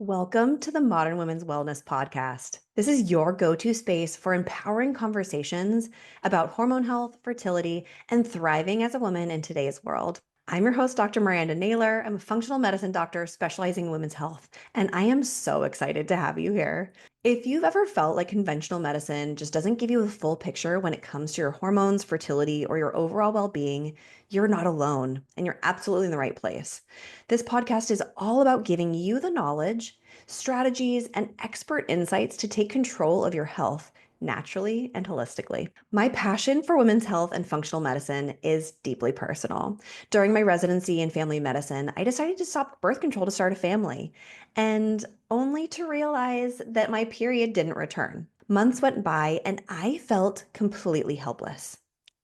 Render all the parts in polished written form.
Welcome to the Modern Women's Wellness Podcast. This is your go to space for empowering conversations about hormone health, fertility, and thriving as a woman in today's world. I'm your host, Dr. Miranda Naylor. I'm a functional medicine doctor specializing in women's health, and I am so excited to have you here. If you've ever felt like conventional medicine just doesn't give you a full picture when it comes to your hormones, fertility, or your overall well being, you're not alone, and you're absolutely in the right place. This podcast is all about giving you the knowledge, strategies, and expert insights to take control of your health naturally and holistically. My passion for women's health and functional medicine is deeply personal. During my residency in family medicine, I decided to stop birth control to start a family, and only to realize that my period didn't return. Months went by, and I felt completely helpless.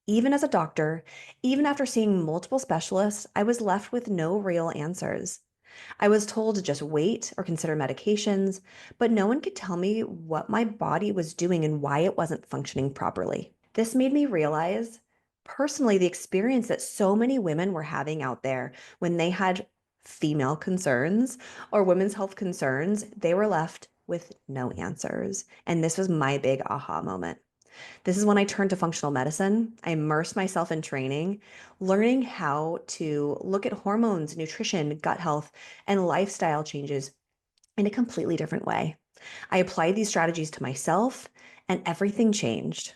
Even as a doctor, even after seeing multiple specialists, I was left with no real answers. I was told to just wait or consider medications, but no one could tell me what my body was doing and why it wasn't functioning properly. This made me realize personally the experience that so many women were having out there when they had female concerns or women's health concerns, they were left with no answers. And this was my big aha moment. This is when I turned to functional medicine. I immersed myself in training, learning how to look at hormones, nutrition, gut health, and lifestyle changes in a completely different way. I applied these strategies to myself, and everything changed.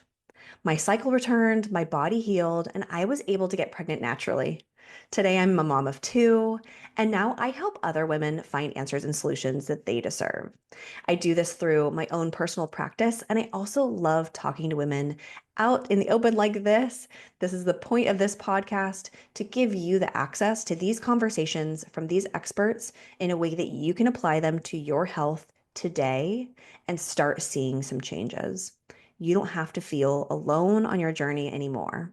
My cycle returned, my body healed, and I was able to get pregnant naturally. Today, I'm a mom of two, and now I help other women find answers and solutions that they deserve. I do this through my own personal practice, and I also love talking to women out in the open like this. This is the point of this podcast to give you the access to these conversations from these experts in a way that you can apply them to your health today and start seeing some changes. You don't have to feel alone on your journey anymore.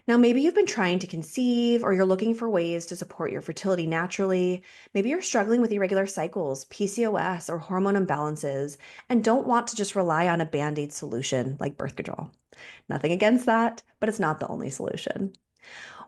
Now, maybe you've been trying to conceive or you're looking for ways to support your fertility naturally. Maybe you're struggling with irregular cycles, PCOS, or hormone imbalances, and don't want to just rely on a band aid solution like birth control. Nothing against that, but it's not the only solution.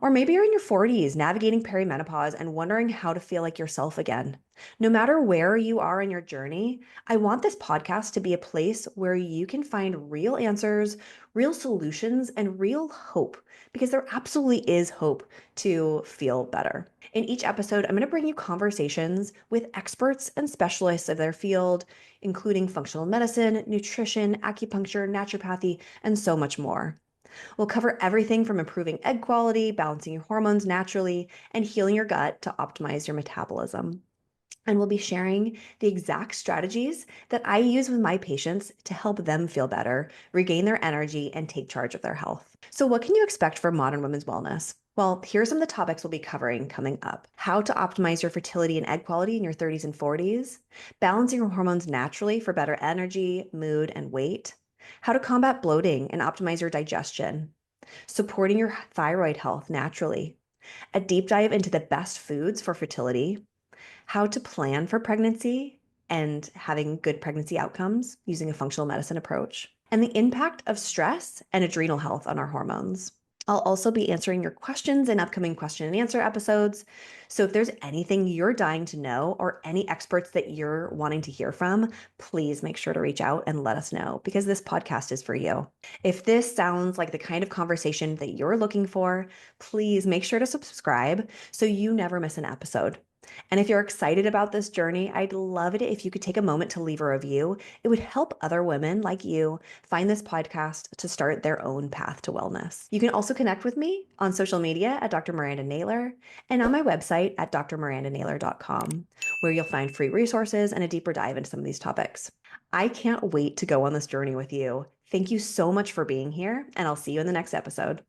Or maybe you're in your 40s, navigating perimenopause and wondering how to feel like yourself again. No matter where you are in your journey, I want this podcast to be a place where you can find real answers, real solutions, and real hope, because there absolutely is hope to feel better. In each episode, I'm going to bring you conversations with experts and specialists of their field, including functional medicine, nutrition, acupuncture, naturopathy, and so much more. We'll cover everything from improving egg quality, balancing your hormones naturally, and healing your gut to optimize your metabolism. And we'll be sharing the exact strategies that I use with my patients to help them feel better, regain their energy, and take charge of their health. So, what can you expect from modern women's wellness? Well, here's some of the topics we'll be covering coming up: how to optimize your fertility and egg quality in your 30s and 40s, balancing your hormones naturally for better energy, mood, and weight, how to combat bloating and optimize your digestion, supporting your thyroid health naturally, a deep dive into the best foods for fertility, how to plan for pregnancy and having good pregnancy outcomes using a functional medicine approach, and the impact of stress and adrenal health on our hormones. I'll also be answering your questions in upcoming question and answer episodes. So if there's anything you're dying to know or any experts that you're wanting to hear from, please make sure to reach out and let us know, because this podcast is for you. If this sounds like the kind of conversation that you're looking for, please make sure to subscribe so you never miss an episode. And if you're excited about this journey, I'd love it if you could take a moment to leave a review. It would help other women like you find this podcast to start their own path to wellness. You can also connect with me on social media at Dr. Miranda Naylor and on my website at drmirandanaylor.com, where you'll find free resources and a deeper dive into some of these topics. I can't wait to go on this journey with you. Thank you so much for being here, and I'll see you in the next episode.